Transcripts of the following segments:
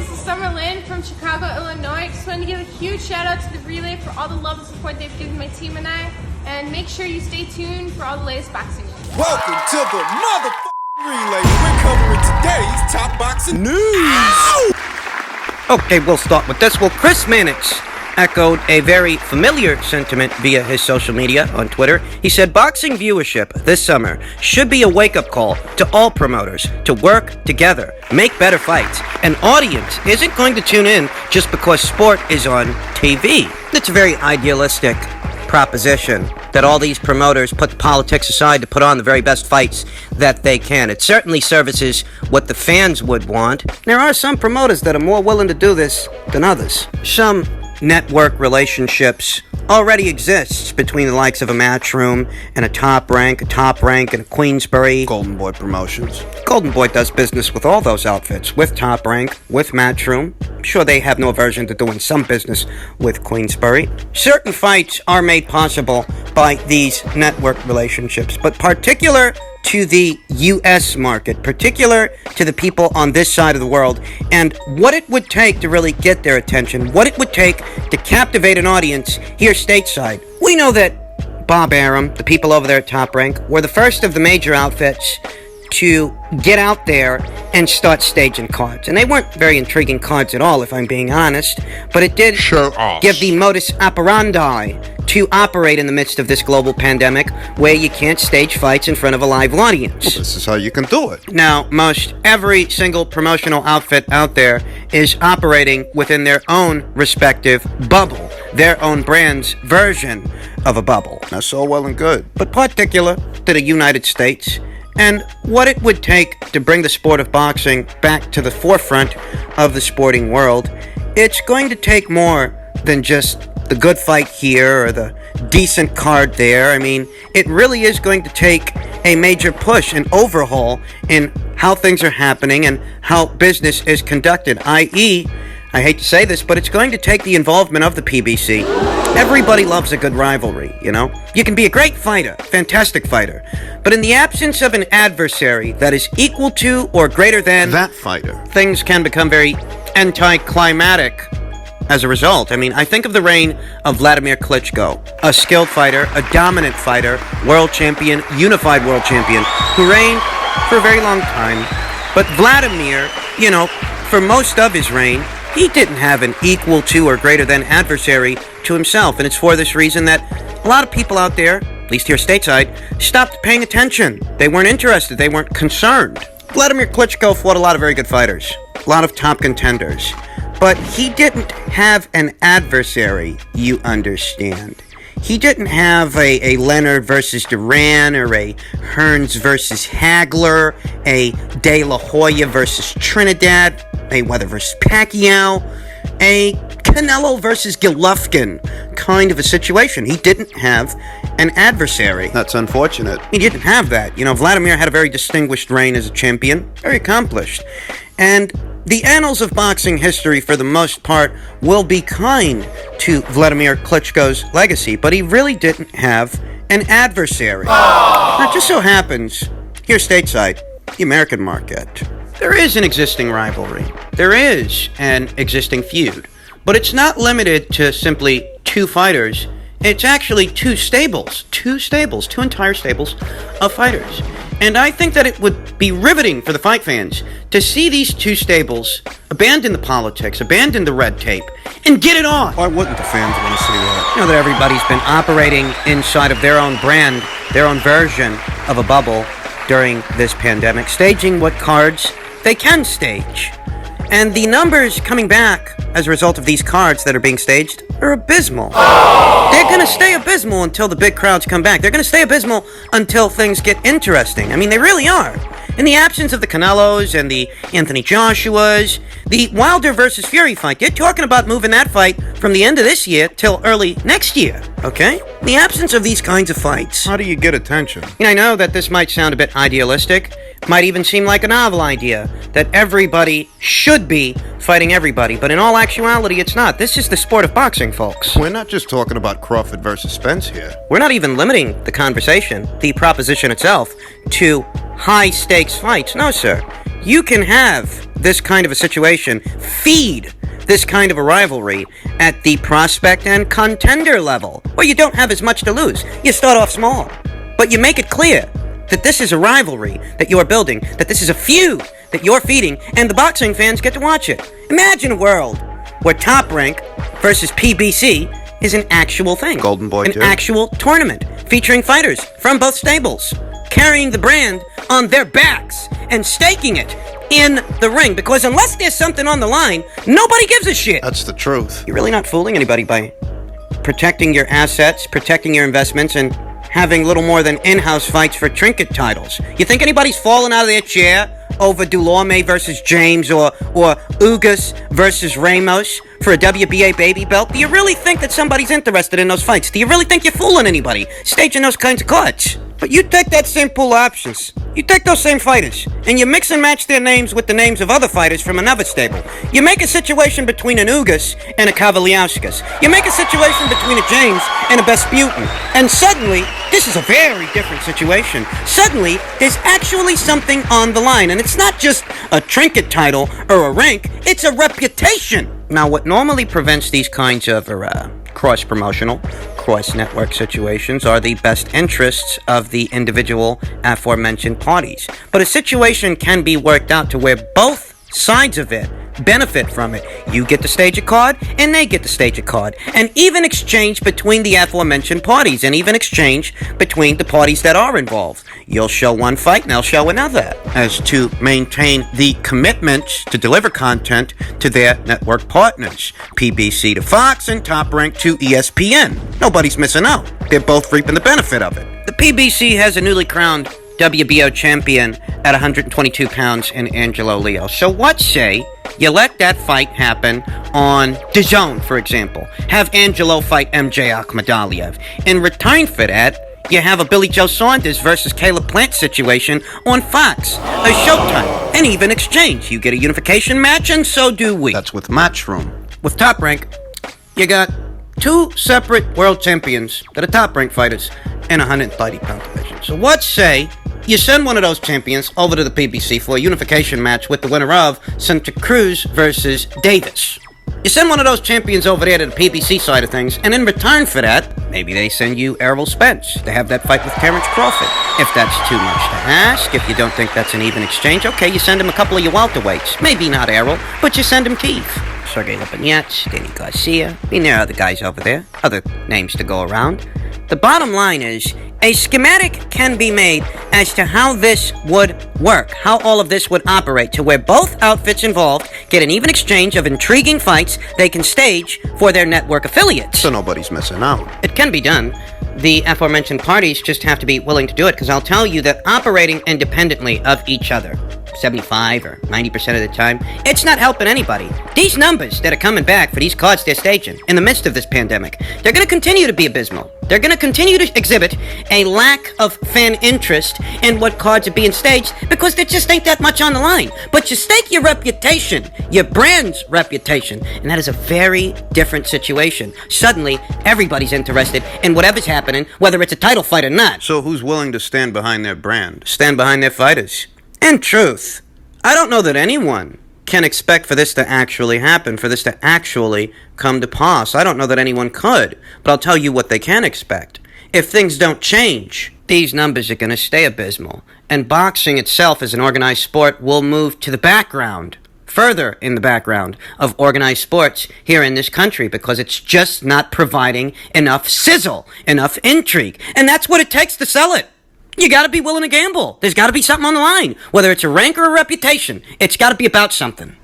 This is Summer Lynn from Chicago, Illinois. Just wanted to give a huge shout out to the Relay for all the love and support they've given my team and I. And make sure you stay tuned for all the latest boxing news. Welcome to the motherfucking Relay. We're covering today's top boxing news. Ow! Okay, we'll start with this. Well, Chris Mannix echoed a very familiar sentiment via his social media on Twitter. He said boxing viewership this summer should be a wake-up call to all promoters to work together, make better fights. An audience isn't going to tune in just because sport is on TV. It's a very idealistic proposition that all these promoters put the politics aside to put on the very best fights that they can. It certainly services what the fans would want. There are some promoters that are more willing to do this than others. Some network relationships already exists between the likes of a Matchroom and a Top Rank and a Queensberry. Golden Boy Promotions. Golden Boy does business with all those outfits, with Top Rank, with Matchroom. I'm sure they have no aversion to doing some business with Queensberry. Certain fights are made possible by these network relationships, but particular to the U.S. market, particular to the people on this side of the world, and what it would take to really get their attention, what it would take to captivate an audience here stateside. We know that Bob Arum, the people over there at Top Rank, were the first of the major outfits to get out there and start staging cards. And they weren't very intriguing cards at all, if I'm being honest, but it did give the modus operandi to operate in the midst of this global pandemic where you can't stage fights in front of a live audience. Well, this is how you can do it. Now, most every single promotional outfit out there is operating within their own respective bubble, their own brand's version of a bubble. That's all well and good. But particular to the United States, and what it would take to bring the sport of boxing back to the forefront of the sporting world, it's going to take more than just the good fight here or the decent card there. I mean, it really is going to take a major push, an overhaul in how things are happening and how business is conducted, i.e., I hate to say this, but it's going to take the involvement of the PBC. Everybody loves a good rivalry, you know? You can be a great fighter, fantastic fighter, but in the absence of an adversary that is equal to or greater than that fighter, things can become very anticlimactic as a result. I mean, I think of the reign of Vladimir Klitschko, a skilled fighter, a dominant fighter, world champion, unified world champion, who reigned for a very long time. But Vladimir, you know, for most of his reign, he didn't have an equal to or greater than adversary to himself. And it's for this reason that a lot of people out there, at least here stateside, stopped paying attention. They weren't interested. They weren't concerned. Vladimir Klitschko fought a lot of very good fighters, a lot of top contenders. But he didn't have an adversary, you understand. He didn't have a Leonard versus Duran or a Hearns versus Hagler, a De La Hoya versus Trinidad, Mayweather versus Pacquiao, a Canelo versus Golovkin kind of a situation. He didn't have an adversary. That's unfortunate. He didn't have that. You know, Vladimir had a very distinguished reign as a champion, very accomplished. And the annals of boxing history, for the most part, will be kind to Vladimir Klitschko's legacy, but he really didn't have an adversary. Now, it just so happens, here stateside, the American market, there is an existing rivalry. There is an existing feud. But it's not limited to simply two fighters. It's actually two entire stables of fighters. And I think that it would be riveting for the fight fans to see these two stables abandon the politics, abandon the red tape, and get it on. Why wouldn't the fans want to see that? You know that everybody's been operating inside of their own brand, their own version of a bubble during this pandemic, staging what cards they can stage. And the numbers coming back as a result of these cards that are being staged are abysmal. They're going to stay abysmal until the big crowds come back. They're going to stay abysmal until things get interesting. I mean, they really are. In the absence of the Canelos and the Anthony Joshuas, the Wilder versus Fury fight, they're talking about moving that fight from the end of this year till early next year, okay? In the absence of these kinds of fights. How do you get attention? I know that this might sound a bit idealistic, might even seem like a novel idea, that everybody should be fighting everybody, but in all actuality, it's not. This is the sport of boxing, folks. We're not just talking about Crawford versus Spence here. We're not even limiting the conversation, the proposition itself, to high-stakes fights. No, sir. You can have this kind of a situation, feed this kind of a rivalry at the prospect and contender level, where you don't have as much to lose. You start off small, but you make it clear that this is a rivalry that you are building, that this is a feud that you're feeding, and the boxing fans get to watch it. Imagine a world where Top Rank versus PBC is an actual thing. Golden Boy An 2. actual tournament featuring fighters from both stables, carrying the brand on their backs and staking it in the ring, because unless there's something on the line, nobody gives a shit. That's the truth. You're really not fooling anybody by protecting your assets, protecting your investments, and having little more than in-house fights for trinket titles. You think anybody's falling out of their chair over Dulorme versus James or Ugas versus Ramos for a WBA baby belt? Do you really think that somebody's interested in those fights? Do you really think you're fooling anybody staging those kinds of cards? But you take that same pool of options, you take those same fighters, and you mix and match their names with the names of other fighters from another stable. You make a situation between an Ugas and a Kavaliauskas. You make a situation between a James and a Besputin. And suddenly, this is a very different situation. Suddenly, there's actually something on the line. And it's not just a trinket title or a rank, it's a reputation. Now, what normally prevents these kinds of cross-promotional, cross-network situations are the best interests of the individual aforementioned parties. But a situation can be worked out to where both sides of it benefit from it. You get to stage a card, and they get to stage a card. And even exchange between the aforementioned parties, and even exchange between the parties that are involved. You'll show one fight, and they'll show another, as to maintain the commitment to deliver content to their network partners. PBC to Fox, and Top Rank to ESPN. Nobody's missing out. They're both reaping the benefit of it. The PBC has a newly crowned WBO champion at 122 pounds in Angelo Leo. So what say you let that fight happen on DAZN, for example. Have Angelo fight MJ Akhmadaliev. In return for that, you have a Billy Joe Saunders versus Caleb Plant situation on Fox, a Showtime, and even exchange. You get a unification match, and so do we. That's with Matchroom. With Top Rank, you got two separate world champions that are Top Rank fighters in a 130-pound division. So what say you send one of those champions over to the PBC for a unification match with the winner of Santa Cruz versus Davis. You send one of those champions over there to the PBC side of things, and in return for that, maybe they send you Errol Spence to have that fight with Terrence Crawford. If that's too much to ask, if you don't think that's an even exchange, okay, you send him a couple of your welterweights. Maybe not Errol, but you send him Keith. Sergey Lopinets, Danny Garcia. I mean, there are other guys over there, other names to go around. The bottom line is, a schematic can be made as to how this would work, how all of this would operate, to where both outfits involved get an even exchange of intriguing fights they can stage for their network affiliates. So nobody's missing out. It can be done. The aforementioned parties just have to be willing to do it, because I'll tell you that operating independently of each other, 75 or 90% of the time, it's not helping anybody. These numbers that are coming back for these cards they're staging in the midst of this pandemic, they're going to continue to be abysmal. They're going to continue to exhibit a lack of fan interest in what cards are being staged, because there just ain't that much on the line. But you stake your reputation, your brand's reputation, and that is a very different situation. Suddenly, everybody's interested in whatever's happening, whether it's a title fight or not. So who's willing to stand behind their brand? Stand behind their fighters. In truth, I don't know that anyone can expect for this to actually happen, for this to actually come to pass. I don't know that anyone could, but I'll tell you what they can expect. If things don't change, these numbers are going to stay abysmal, and boxing itself as an organized sport will move to the background, further in the background of organized sports here in this country, because it's just not providing enough sizzle, enough intrigue, and that's what it takes to sell it. You gotta be willing to gamble. There's gotta be something on the line. Whether it's a rank or a reputation, it's gotta be about something.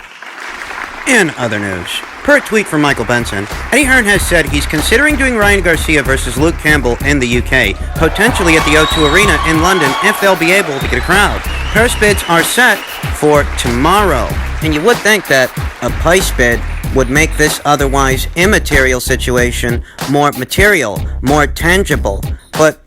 In other news, per a tweet from Michael Benson, Eddie Hearn has said he's considering doing Ryan Garcia versus Luke Campbell in the UK, potentially at the O2 Arena in London if they'll be able to get a crowd. Purse bids are set for tomorrow. And you would think that a price bid would make this otherwise immaterial situation more material, more tangible. But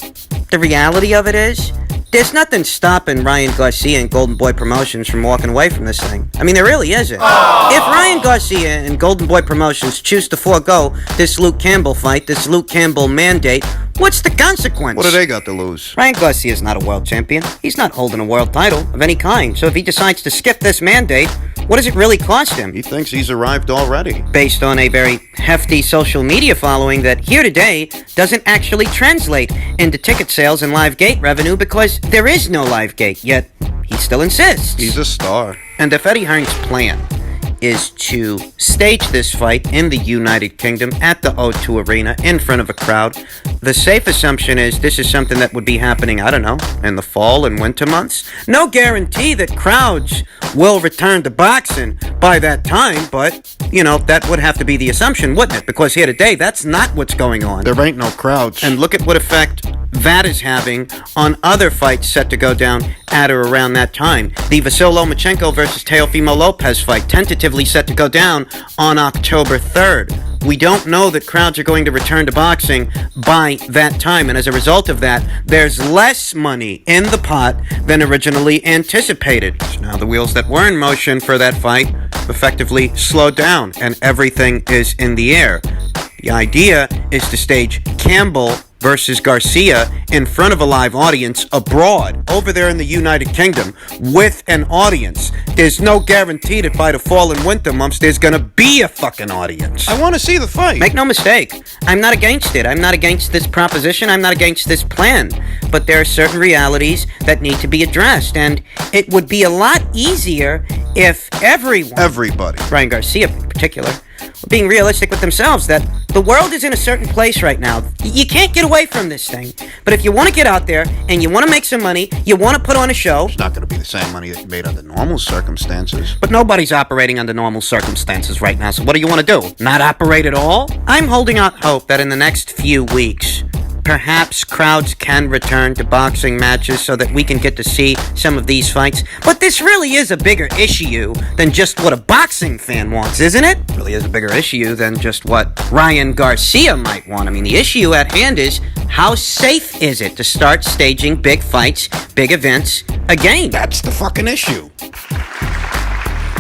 the reality of it is, there's nothing stopping Ryan Garcia and Golden Boy Promotions from walking away from this thing. I mean, there really isn't. Aww. If Ryan Garcia and Golden Boy Promotions choose to forego this Luke Campbell fight, this Luke Campbell mandate, what's the consequence? What do they got to lose? Ryan Garcia is not a world champion. He's not holding a world title of any kind. So if he decides to skip this mandate, what does it really cost him? He thinks he's arrived already. Based on a very hefty social media following that here today doesn't actually translate into ticket sales and live gate revenue because there is no live gate, yet he still insists. He's a star. And if Eddie Hearn's plan is to stage this fight in the United Kingdom at the O2 Arena in front of a crowd, the safe assumption is this is something that would be happening, I don't know, in the fall and winter months. No guarantee that crowds will return to boxing by that time, but, you know, that would have to be the assumption, wouldn't it? Because here today, that's not what's going on. There ain't no crowds. And look at what effect that is having on other fights set to go down at or around that time. The Vasyl Lomachenko versus Teofimo Lopez fight, tentatively set to go down on October 3rd. We don't know that crowds are going to return to boxing by that time, and as a result of that, there's less money in the pot than originally anticipated. So now the wheels that were in motion for that fight effectively slowed down, and everything is in the air. The idea is to stage Campbell versus Garcia in front of a live audience abroad, over there in the United Kingdom, with an audience. There's no guarantee that by the fall and winter months there's gonna be a fucking audience. I want to see the fight. Make no mistake, I'm not against it. I'm not against this proposition. I'm not against this plan. But there are certain realities that need to be addressed, and it would be a lot easier if everybody, Ryan Garcia in particular, were being realistic with themselves that the world is in a certain place right now. You can't get away from this thing. But if you want to get out there and you want to make some money, you want to put on a show. It's not going to be the same money that you made under normal circumstances. But nobody's operating under normal circumstances right now, so what do you want to do? Not operate at all? I'm holding out hope that in the next few weeks, perhaps crowds can return to boxing matches so that we can get to see some of these fights. But this really is a bigger issue than just what a boxing fan wants, isn't it? It really is a bigger issue than just what Ryan Garcia might want. I mean, the issue at hand is, how safe is it to start staging big fights, big events again? That's the fucking issue.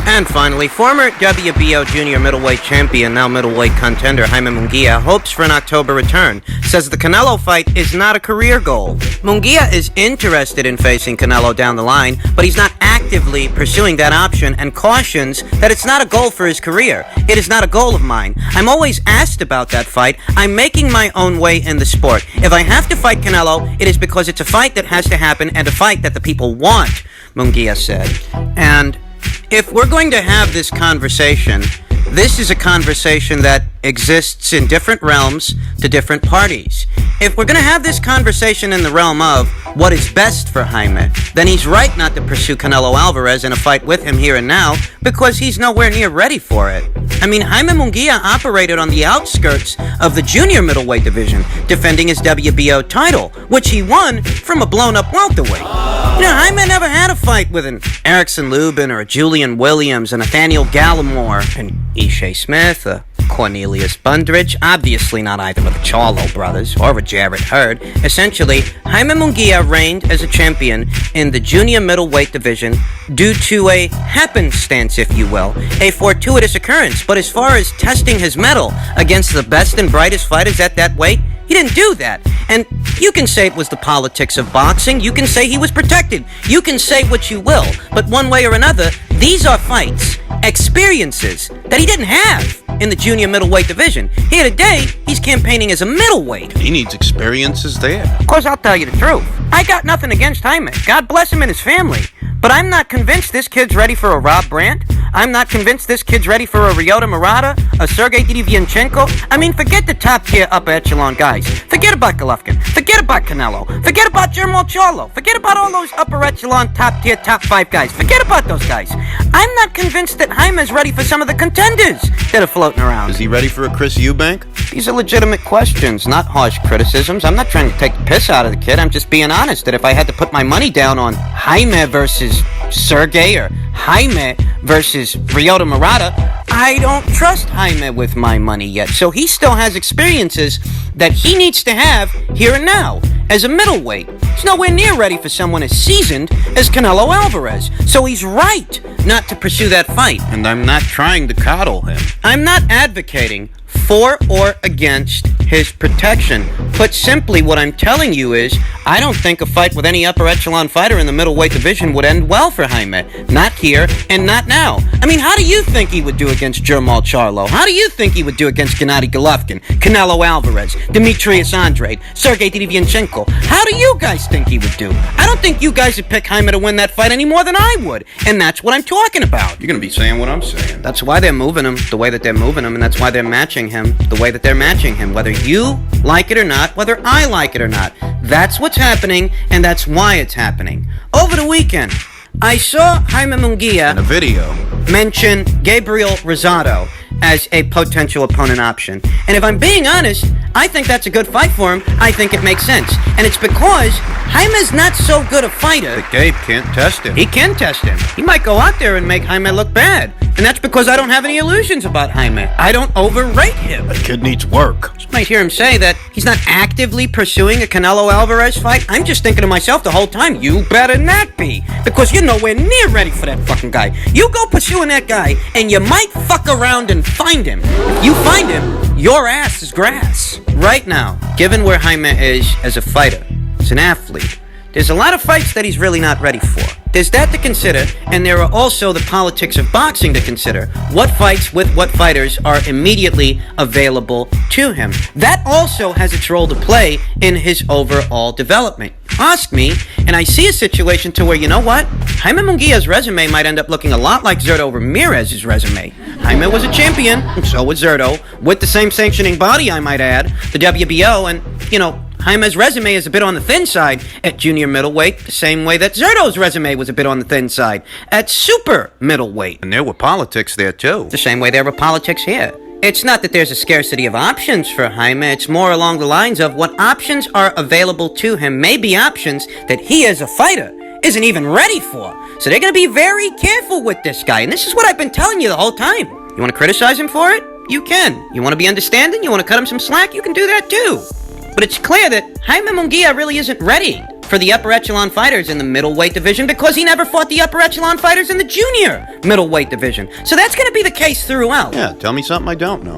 And finally, former WBO junior middleweight champion, now middleweight contender Jaime Munguia, hopes for an October return. Says the Canelo fight is not a career goal. Munguia is interested in facing Canelo down the line, but he's not actively pursuing that option and cautions that it's not a goal for his career. It is not a goal of mine. I'm always asked about that fight. I'm making my own way in the sport. If I have to fight Canelo, it is because it's a fight that has to happen and a fight that the people want, Munguia said. And if we're going to have this conversation, this is a conversation that exists in different realms to different parties. If we're going to have this conversation in the realm of what is best for Jaime, then he's right not to pursue Canelo Alvarez in a fight with him here and now because he's nowhere near ready for it. I mean, Jaime Munguia operated on the outskirts of the junior middleweight division, defending his WBO title, which he won from a blown-up welterweight. You know, Jaime never had a fight with an Erickson Lubin or a Julian Williams, a Nathaniel Gallimore, an Ishe Smith, a Cornelius Bundridge, obviously not either of the Charlo brothers or a Jarrett Hurd. Essentially, Jaime Munguia reigned as a champion in the junior middleweight division due to a happenstance, if you will, a fortuitous occurrence. But as far as testing his mettle against the best and brightest fighters at that weight, he didn't do that. And you can say it was the politics of boxing. You can say he was protected. You can say what you will. But one way or another, these are fights, experiences that he didn't have in the junior middleweight division. Here today, he's campaigning as a middleweight. He needs experiences there. Of course, I'll tell you the truth. I got nothing against Jaime. God bless him and his family. But I'm not convinced this kid's ready for a Rob Brandt. I'm not convinced this kid's ready for a Ryota Murata, a Sergey Didivianchenko. I mean, forget the top-tier upper echelon guys. Forget about Golovkin. Forget about Canelo. Forget about Jermall Charlo. Forget about all those upper echelon, top-tier, top-5 guys. Forget about those guys. I'm not convinced that Jaime's ready for some of the contenders that are floating around. Is he ready for a Chris Eubank? These are legitimate questions, not harsh criticisms. I'm not trying to take the piss out of the kid. I'm just being honest that if I had to put my money down on Jaime versus Sergey or Jaime versus Ryota Murata, I don't trust Jaime with my money yet. So he still has experiences that he needs to have here and now. As a middleweight, he's nowhere near ready for someone as seasoned as Canelo Alvarez. So he's right not to pursue that fight. And I'm not trying to coddle him. I'm not advocating for or against his protection. Put simply, what I'm telling you is, I don't think a fight with any upper echelon fighter in the middleweight division would end well for Jaime. Not here and not now. I mean, how do you think he would do against Jermall Charlo? How do you think he would do against Gennady Golovkin, Canelo Alvarez, Demetrius Andrade, Sergey Derevianchenko? How do you guys think he would do? I don't think you guys would pick Jaime to win that fight any more than I would. And that's what I'm talking about. You're gonna be saying what I'm saying. That's why they're moving him the way that they're moving him, and that's why they're matching him the way that they're matching him. Whether you like it or not, whether I like it or not. That's what's happening, and that's why it's happening. Over the weekend, I saw Jaime Munguia In a video. mention Gabriel Rosado as a potential opponent option. And if I'm being honest, I think that's a good fight for him. I think it makes sense. And it's because Jaime's not so good a fighter. But Gabe can't test him. He can test him. He might go out there and make Jaime look bad. And that's because I don't have any illusions about Jaime. I don't overrate him. The kid needs work. You might hear him say that he's not actively pursuing a Canelo Alvarez fight. I'm just thinking to myself the whole time, you better not be. Because you're nowhere near ready for that fucking guy. You go pursuing that guy, and you might fuck around and find him. If you find him, your ass is grass. Right now, given where Jaime is as a fighter, as an athlete, there's a lot of fights that he's really not ready for. There's that to consider, and there are also the politics of boxing to consider. What fights with what fighters are immediately available to him. That also has its role to play in his overall development. Ask me, and I see a situation to where, you know what? Jaime Munguia's resume might end up looking a lot like Zurdo Ramirez's resume. Jaime was a champion, and so was Zurdo, with the same sanctioning body, I might add, the WBO, and, you know, Jaime's resume is a bit on the thin side at junior middleweight, the same way that Zurdo's resume was a bit on the thin side at super middleweight. And there were politics there too. The same way there were politics here. It's not that there's a scarcity of options for Jaime, it's more along the lines of what options are available to him may be options that he as a fighter isn't even ready for. So they're going to be very careful with this guy, and this is what I've been telling you the whole time. You want to criticize him for it? You can. You want to be understanding? You want to cut him some slack? You can do that too. But it's clear that Jaime Munguia really isn't ready for the upper echelon fighters in the middleweight division because he never fought the upper echelon fighters in the junior middleweight division. So that's going to be the case throughout. Yeah, tell me something I don't know.